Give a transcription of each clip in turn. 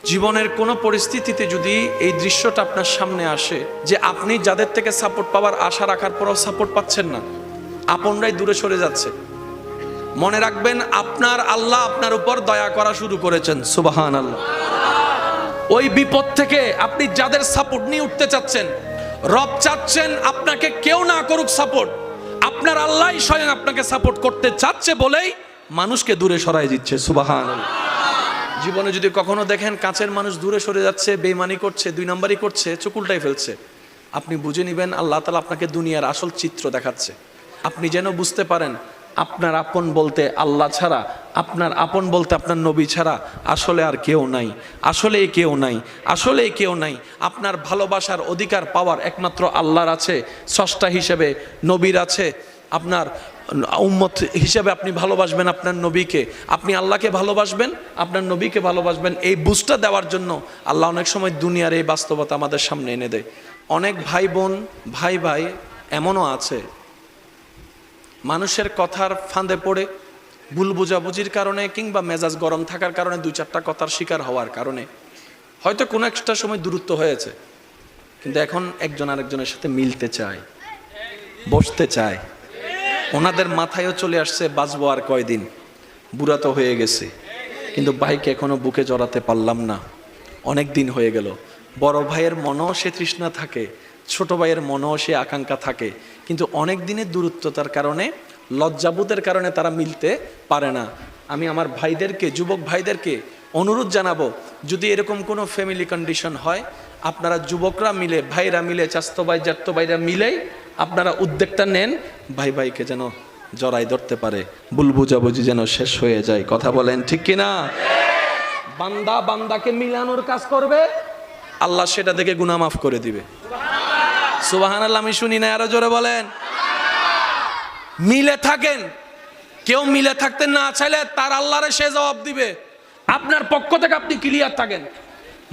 জীবনের কোনো পরিস্থিতিতে যদি এই দৃশ্যটা আপনার সামনে আসে যে আপনি যাদের থেকে সাপোর্ট পাওয়ার আশা রাখার পরেও সাপোর্ট পাচ্ছেন না, আপনরাই দূরে সরে যাচ্ছে, মনে রাখবেন আপনার আল্লাহ আপনার উপর দয়া করা শুরু করেছেন। সুবহানাল্লাহ। ওই বিপদ থেকে আপনি যাদের সাপোর্ট নিয়ে উঠতে চাচ্ছেন, রব চাচ্ছেন আপনাকে কেউ না করুক সাপোর্ট, আপনার আল্লাহই স্বয়ং আপনাকে সাপোর্ট করতে চাচ্ছে বলেই মানুষকে দূরে সরাই দিচ্ছে। সুবহানাল্লাহ। জীবনে যদি কখনো দেখেন কাছের মানুষ দূরে সরে যাচ্ছে, বেঈমানি করছে, দুই নাম্বারই করছে, চোখ উল্টাই ফেলছে, আপনি বুঝে নেবেন আল্লাহ তাআলা আপনাকে দুনিয়ার আসল চিত্র দেখাচ্ছে। আপনি যেন বুঝতে পারেন আপনার আপন বলতে আল্লাহ ছাড়া, আপনার আপন বলতে আপনার নবী ছাড়া আসলে আর কেউ নাই, আসলে কেউ নাই, আসলে কেউ নাই। আপনার ভালোবাসার অধিকার পাওয়ার একমাত্র আল্লাহর আছে, স্রষ্টা হিসেবে নবীর আছে। আপনার উম্মত হিসেবে আপনি ভালোবাসবেন আপনার নবীকে, আপনি আল্লাহকে ভালোবাসবেন, আপনার নবীকে ভালোবাসবেন। এই বুঝটা দেওয়ার জন্য আল্লাহ অনেক সময় দুনিয়ার এই বাস্তবতা আমাদের সামনে এনে দেয়। অনেক ভাই বোন, ভাই ভাই এমনও আছে মানুষের কথার ফাঁদে পড়ে, ভুল বোঝাবুঝির কারণে কিংবা মেজাজ গরম থাকার কারণে দুই চারটা কথার শিকার হওয়ার কারণে হয়তো কোনো একটা সময় দূরত্ব হয়েছে, কিন্তু এখন একজন আরেকজনের সাথে মিলতে চায়, বসতে চায়। ওনাদের মাথায়ও চলে আসছে বাঁচবো আর কয়দিন, বুড়া তো হয়ে গেছে, কিন্তু ভাইকে এখনো বুকে জড়াতে পারলাম না, অনেক দিন হয়ে গেল। বড় ভাইয়ের মনেও সে তৃষ্ণা থাকে, ছোট ভাইয়ের মনেও সে আকাঙ্ক্ষা থাকে, কিন্তু অনেক দিনের দূরত্বতার কারণে, লজ্জাবোধের কারণে তারা মিলতে পারে না। আমি আমার ভাইদেরকে, যুবক ভাইদেরকে অনুরোধ জানাবো, যদি এরকম কোনো ফ্যামিলি কন্ডিশন হয়, আপনারা যুবকরা মিলে, ভাইরা মিলে, চাস্তো ভাই জ্যাঠতো ভাইরা মিলেই আপনারা উদ্যোগটা নেন, ভাই ভাইকে যেন জড়াই ধরতে পারে, ভুল বুঝাবুঝি যেন শেষ হয়ে যায়। কথা বলেন ঠিক কিনা? বান্দা বান্দাকে মিলানোর কাজ করবে, আল্লাহ সেটা দেখে গুনাহ মাফ করে দিবে। সুবহানাল্লাহ। আমি শুনি না, আরো জোরে বলেন। মিলে থাকেন, কেউ মিলে থাকতে না চাইলে তার আল্লাহরে সে জবাব দিবে। আপনার পক্ষ থেকে আপনি ক্লিয়ার থাকেন,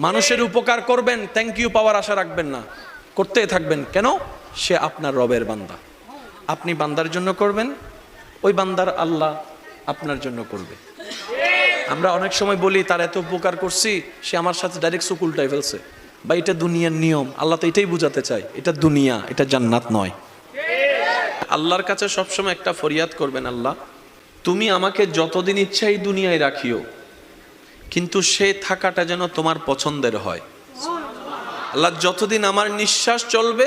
মানুষের উপকার করবেন, থ্যাংক ইউ পাওয়ার আশা রাখবেন না, করতেই থাকবেন। কেন? সে আপনার রবের বান্দা, আপনি বান্দার জন্য করবেন, ওই বান্দার আল্লাহ আপনার জন্য করবে। আমরা অনেক সময় বলি তার এত উপকার করছি, সে আমার সাথে ডাইরেক্ট চোখ উল্টাই ফেলছে, বা এটা দুনিয়ার নিয়ম। আল্লাহ তো এটাই বুঝাতে চায়, এটা দুনিয়া, এটা জান্নাত নয়। আল্লাহর কাছে সবসময় একটা ফরিয়াদ করবেন, আল্লাহ তুমি আমাকে যতদিন ইচ্ছা এই দুনিয়ায় রাখিও, কিন্তু সে থাকাটা যেন তোমার পছন্দের হয়। আল্লাহ যতদিন আমার নিঃশ্বাস চলবে,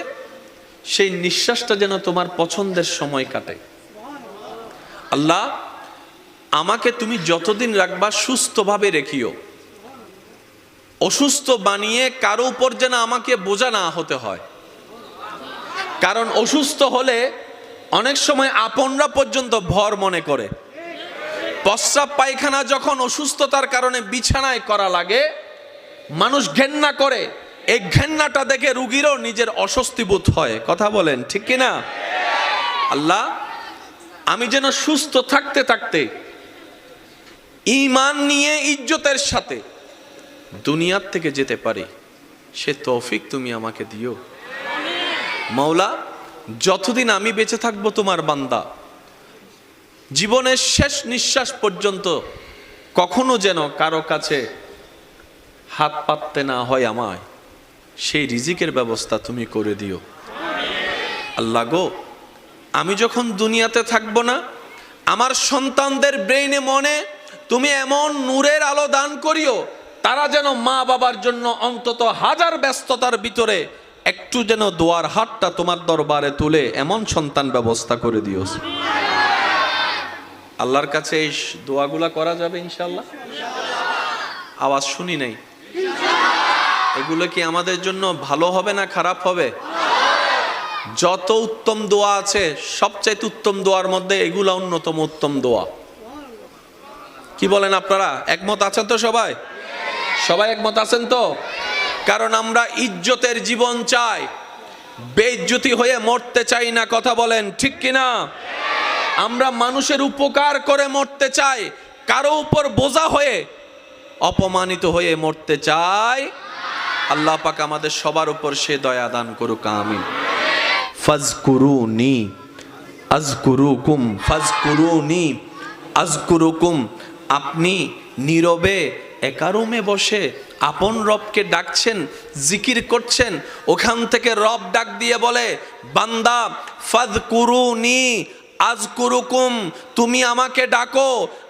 সেই নিঃশ্বাসটা যেন তোমার পছন্দের সময় কাটে। আল্লাহ আমাকে তুমি যতদিন রাখবা সুস্থভাবে রেখিও, অসুস্থ বানিয়ে কারো উপর যেন আমাকে বোঝা না হতে হয়। কারণ অসুস্থ হলে অনেক সময় আপনরা পর্যন্ত ভর মনে করে। প্রস্রাব পায়খানা যখন অসুস্থতার কারণে বিছানায় করা লাগে, মানুষ ঘেন্না করে, এই ঘেন্নাটা দেখে রুগীরও নিজের অস্বস্তি বোধ হয়। কথা বলেন ঠিক কিনা? আল্লাহ আমি যেন সুস্থ থাকতে থাকতে ঈমান নিয়ে ইজ্জতের সাথে দুনিয়ার থেকে যেতে পারি, সে তৌফিক তুমি আমাকে দিও। মাওলা যতদিন আমি বেঁচে থাকবো তোমার বান্দা, জীবনের শেষ নিঃশ্বাস পর্যন্ত কখনো যেন কারো কাছে হাত পাততে না হয় আমায়, সেই রিজিকের ব্যবস্থা তুমি করে দিও। আল্লাহ গো আমি যখন দুনিয়াতে থাকবো না, আমার সন্তানদের ব্রেইনে মনে তুমি এমন নূরের আলো দান করিও, তারা যেন মা বাবার জন্য অন্তত হাজার ব্যস্ততার ভিতরে একটু যেন দোয়ার হাতটা তোমার দরবারে তুলে এমন সন্তান ব্যবস্থা করে দিও। আল্লাহর কাছে এই দোয়াগুলা করা যাবে ইনশাআল্লাহ? আওয়াজ শুনি নাই। এগুলো কি আমাদের জন্য ভালো হবে না খারাপ হবে? যত উত্তম দোয়া আছে, সবচাইতে উত্তম দোয়ার মধ্যে এগুলা অন্যতম উত্তম দোয়া। কি বলেন আপনারা? একমত আছেন তো? সবাই সবাই একমত আছেন তো? কারণ আমরা ইজ্জতের জীবন চাই, বেইজ্জতি হয়ে মরতে চাই না। কথা বলেন ঠিক কিনা? আমরা মানুষের উপকার করে মরতে চাই, কারো উপর বোঝা হয়ে অপমানিত হয়ে মরতে চাই। আল্লাহ পাক আমাদের সবার উপর সে দয়া দান করুক, আমিন। ফাজকুরুনি আযকুরুকুম, ফাজকুরুনি আযকুরুকুম। আপনি নীরবে একা রুমে বসে আপন রবকে ডাকছেন, জিকির করছেন, ওখান থেকে রব ডাক দিয়ে বলে, বান্দা ফাযকুরুনি আযকুরুকুম, তুমি আমাকে ডাকো,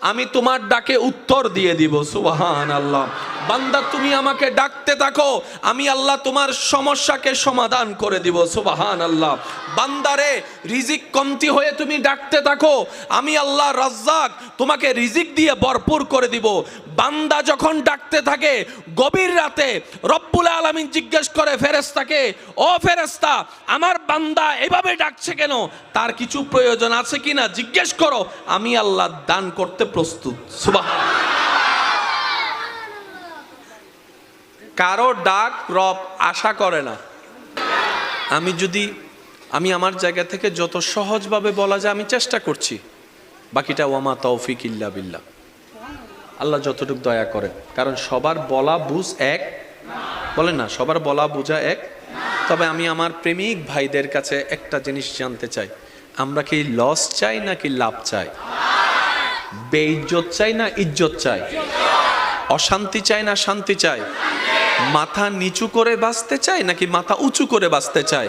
আমি তোমার ডাকে উত্তর দিয়ে দিব। সুবহানাল্লাহ। বান্দা তুমি আমাকে ডাকতে থাকো, আমি আল্লাহ তোমার সমস্যাকে সমাধান করে দিব। সুবহানাল্লাহ। বান্দারে রিজিক কমতি হয়ে তুমি ডাকতে থাকো, আমি আল্লাহ রাজ্জাক তোমাকে রিজিক দিয়ে ভরপুর করে দিব। বান্দা যখন ডাকতে থাকে গভীর রাতে, রব্বুল আলামিন জিজ্ঞেস করে ফেরেশতাকে, ও ফেরেশতা, আমার বান্দা এভাবে ডাকছে কেন, তার কিছু প্রয়োজন আছে কিনা জিজ্ঞেস করো, আমি আল্লাহ দান করতে প্রস্তুত। সুবহানাল্লাহ। কারো ডাক রব আশা করে না। আমি আমার জায়গা থেকে যত সহজভাবে বলা যায় আমি চেষ্টা করছি, বাকিটা ওয়ামা তৌফিক ইল্লা বিল্লাহ, আল্লাহ যতটুকু দয়া করেন। কারণ সবার বলা বুঝ এক, বলেন না, সবার বলা বুঝা এক। তবে আমি আমার প্রেমিক ভাইদের কাছে একটা জিনিস জানতে চাই, আমরা কি লস চাই নাকি লাভ চাই? বেইজ্জত চাই না ইজ্জত চাই? অশান্তি চাই না শান্তি চাই? মাথা নিচু করে বাঁচতে চাই নাকি মাথা উঁচু করে বাঁচতে চাই?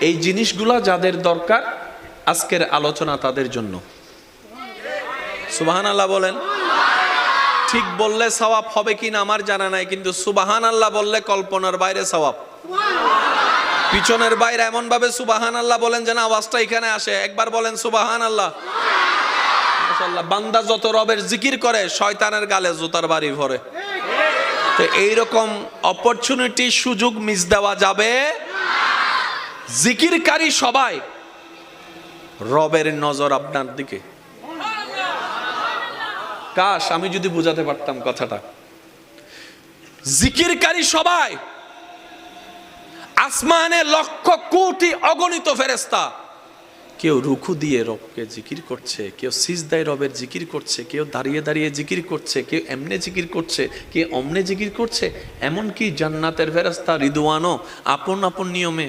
এই জিনিসগুলা যাদের দরকার, আজকের আলোচনা তাদের জন্য। সুবহানাল্লাহ বলেন। ঠিক বললে সওয়াব হবে কিনা আমার জানা নাই, কিন্তু সুবহানাল্লাহ বললে কল্পনার বাইরে সওয়াব। পিছনের বাইরে এমন ভাবে সুবহানাল্লাহ বলেন যেন আওয়াজটা এখানে আসে। একবার বলেন সুবহানাল্লাহ। মাশাআল্লাহ। বান্দা যত রবের জিকির করে শয়তানের গালে জুতার বাড়ি ভরে। তো এইরকম অপরচুনিটি, সুযোগ মিস দেওয়া যাবে। জিকিরকারী সবাই, রবের নজর আপনার দিকে। কাশ আমি যদি বুঝাতে পারতাম কথাটা। জিকিরকারী সবাই, আসমানে লক্ষ কোটি অগণিত ফেরেশতা, কেউ রুকু দিয়ে রবকে জিকির করছে, কেউ সিজদায় রবের জিকির করছে, কেউ দাঁড়িয়ে দাঁড়িয়ে জিকির করছে, কেউ এমনে জিকির করছে, কেউ অমনে জিকির করছে। এমনকি জান্নাতের ফেরেশতা রিদওয়ানও আপন আপন নিয়মে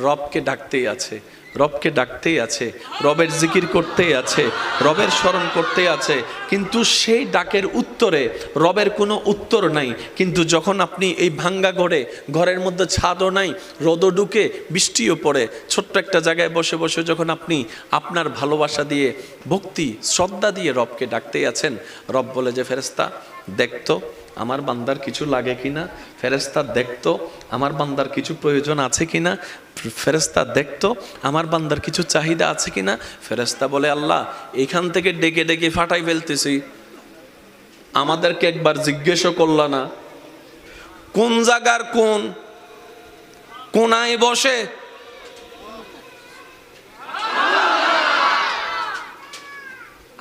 রবকে ডাকতেই আছে, রবকে ডাকতেই আছে, রবের জিকির করতেই আছে, রবের স্মরণ করতেই আছে। কিন্তু সেই ডাকের উত্তরে রবের কোনো উত্তর নাই। কিন্তু যখন আপনি এই ভাঙ্গা ঘরের মধ্যে ছাদও নাই, রোদও ঢুকে, বৃষ্টিও পড়ে, ছোট্ট একটা জায়গায় বসে বসে যখন আপনি আপনার ভালোবাসা দিয়ে, ভক্তি শ্রদ্ধা দিয়ে রবকে ডাকতেই আছেন, রব বলে যে ফেরেশতা দেখতো আমার বান্দার কিছু লাগে কিনা, ফেরেশতা দেখতো আমার বান্দার কিছু প্রয়োজন আছে কিনা, ফেরেশতা দেখতো আমার বান্দার কিছু চাহিদা আছে কিনা। ফেরেশতা বলে, আল্লাহ এখান থেকে ডেকে ডেকে ফাটাই ফেলতেছি, আমাদেরকে একবার জিজ্ঞেসও করলা না কোন জায়গার কোন কোনায় বসে।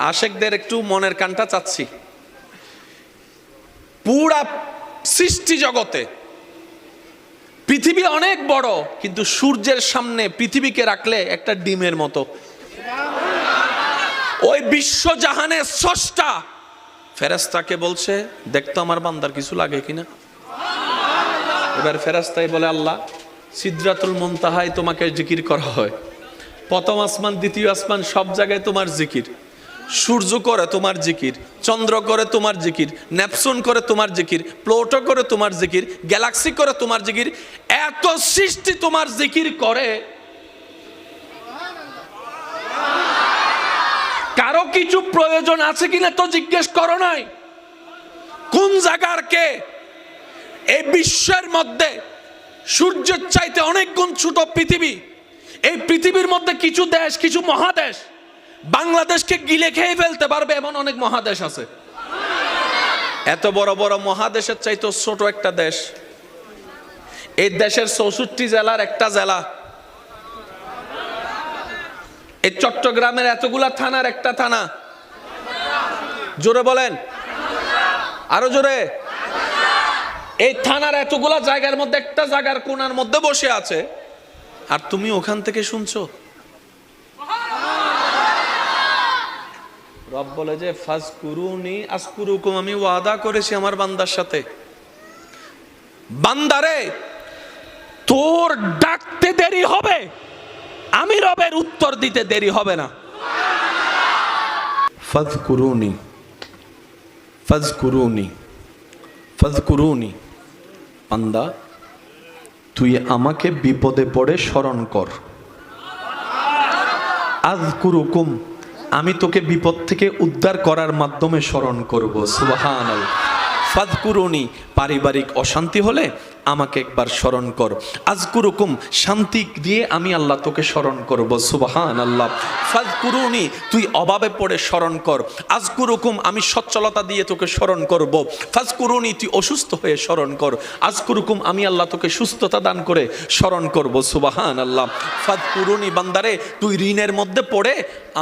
আশেকদের একটু মনের কানটা চাচ্ছি। পুরা সৃষ্টি জগতে পৃথিবী অনেক বড়, কিন্তু সূর্যের সামনে পৃথিবীকে রাখলে একটা ডিমের মতো। ওই বিশ্বজাহানের স্রষ্টা ফেরেশতাকে বলছে দেখতো আমার বান্দার কিছু লাগে কিনা। এবার ফেরেশতাই বলে, আল্লাহ সিদরাতুল মুনতাহায় তোমাকে জিকির করা হয়, প্রথম আসমান দ্বিতীয় আসমান সব জায়গায় তোমার জিকির, সূর্য করে তোমার জিকির, চন্দ্র করে তোমার জিকির, নেপচুন করে তোমার জিকির, প্লুটো করে তোমার জিকির, গ্যালাক্সি করে তোমার জিকির, এত সৃষ্টি তোমার জিকির করে, কারো কিছু প্রয়োজন আছে কিনা তো জিজ্ঞেস করো নাই। কোন জায়গার কে? এই বিশ্বের মধ্যে সূর্যের চাইতে অনেক গুণ ছোট পৃথিবী। এই পৃথিবীর মধ্যে কিছু দেশ, কিছু মহাদেশ বাংলাদেশকে গিলে খেয়ে ফেলতে পারবে এমন অনেক মহাদেশ আছে। এত বড় বড় মহাদেশের চাইতে ছোট একটা দেশ, এই দেশের 64 জেলার একটা জেলা, এই চট্টগ্রামের এতগুলা থানার একটা থানা। জোরে বলেন, আরো জোরে। এই থানার এতগুলা জায়গার মধ্যে একটা জায়গার কোণার মধ্যে বসে আছে, আর তুমি ওখান থেকে শুনছো। রব বলে যে ফাজকুরুনি আযকুরুকুম, আমি ওয়াদা করেছি আমার বান্দার সাথে, বান্দারে তোর ডাকতে দেরি হবে, আমি রবের উত্তর দিতে দেরি হবে না। ফাজকুরুনি ফাজকুরুনি ফাযকুরুনি, বান্দা তুই আমাকে বিপদে পড়ে স্মরণ কর। আযকুরুকুম, আমি তোকে বিপদ থেকে উদ্ধার করার মাধ্যমে স্মরণ করব। সুবহানাল্লাহ। ফাযকুরুনি, পারিবারিক অশান্তি হলে আমাকে একবার স্মরণ কর। আযকুরুকুম, শান্তি দিয়ে আমি আল্লাহ তোকে স্মরণ করব। সুবহানাল্লাহ। ফাযকুরুনি, তুই অভাবে পড়ে স্মরণ কর। আযকুরুকুম, আমি সচ্ছলতা দিয়ে তোকে স্মরণ করব। ফাযকুরুনি, তুই অসুস্থ হয়ে স্মরণ কর। আযকুরুকুম, আমি আল্লাহ তোকে সুস্থতা দান করে স্মরণ করব। সুবহানাল্লাহ। ফাযকুরুনি, বান্দারে তুই ঋণের মধ্যে পড়ে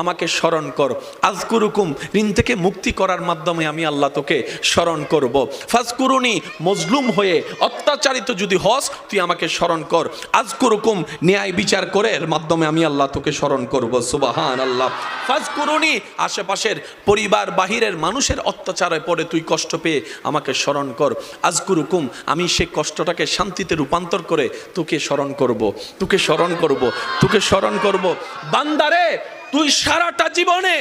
আমাকে স্মরণ কর। আযকুরুকুম, ঋণ থেকে মুক্তি করার মাধ্যমে আমি আল্লাহ তোকে স্মরণ করব। ফাযকুরুনি, মজলুম হয়ে অত্যাচারিত যদি হস তুই আমাকে স্মরণ কর। আযকুরুকুম, ন্যায় বিচার করে এর মাধ্যমে আমি আল্লাহ তোকে স্মরণ করব। সুবহানাল্লাহ। ফাযকুরুনি, আশেপাশের পরিবার বাহিরের মানুষের অত্যাচারে পড়ে তুই কষ্ট পেয়ে আমাকে স্মরণ কর। আযকুরুকুম, আমি সেই কষ্টটাকে শান্তিতে রূপান্তর করে তোকে স্মরণ করব, তোকে স্মরণ করব, তোকে স্মরণ করব। বান্দারে তুই সারাটা জীবনে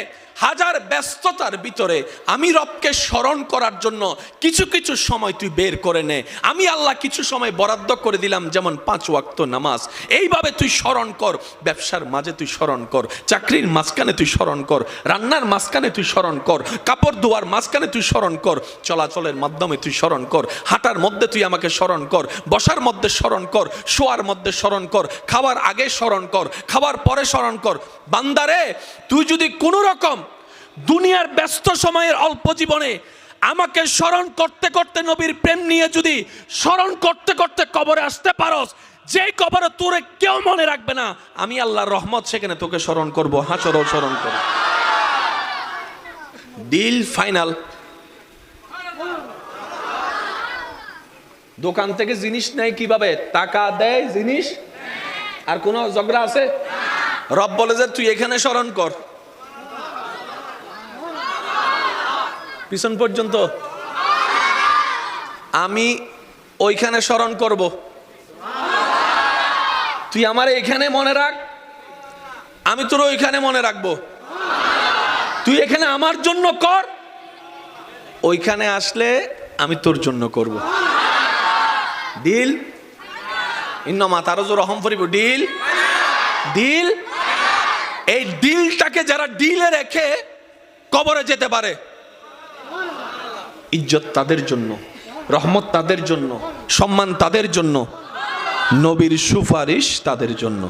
হাজার ব্যস্ততার ভিতরে আমি রবকে স্মরণ করার জন্য কিছু কিছু সময় তুই বের করে নে। আমি আল্লাহ কিছু সময় বরাদ্দ করে দিলাম, যেমন 5 ওয়াক্ত নামাজ। এইভাবে তুই স্মরণ কর। ব্যবসার মাঝে তুই স্মরণ কর, চাকরির মাঝখানে তুই স্মরণ কর, রান্নার মাঝখানে তুই স্মরণ কর, কাপড় ধোয়ার মাঝখানে তুই স্মরণ কর, চলাচলের মাধ্যমে তুই স্মরণ কর, হাঁটার মধ্যে তুই আমাকে স্মরণ কর, বসার মধ্যে স্মরণ কর, শোয়ার মধ্যে স্মরণ কর, খাওয়ার আগে স্মরণ কর, খাওয়ার পরে স্মরণ কর। বান্দারে তুই যদি কোনো রকম দুনিয়ার ব্যস্ত সময়ের অল্প জীবনে আমাকে স্মরণ করতে করতে নবীর প্রেম নিয়ে যদি স্মরণ করতে করতে কবরে আসতে পারস, যে কবরে তোরে কেউ মনে রাখবে না, আমি আল্লাহর রহমত সেখানে তোকে স্মরণ করব। হাসরও স্মরণ করব। Deal final. দোকান থেকে জিনিস নেয় কিভাবে? টাকা দেয়, জিনিস। আর কোন ঝগড়া আছে? রব বলে যে তুই এখানে স্মরণ কর, পিছন পর্যন্ত আমি ওইখানে স্মরণ করব। তুই আমার এখানে মনে রাখ, আমি তোর ওইখানে মনে রাখবো। তুই এখানে আমার জন্য কর, ওইখানে আসলে আমি তোর জন্য করব। ডিল। ইন্নামা তারাজু রহম ফরিব। Deal, deal. এই ডিলটাকে যারা ডিলে রেখে কবরে যেতে পারে, ইজ্জত তাদের জন্য, রহমত তাদের জন্য, সম্মান তাদের জন্য, নবীর সুপারিশ তাদের জন্য।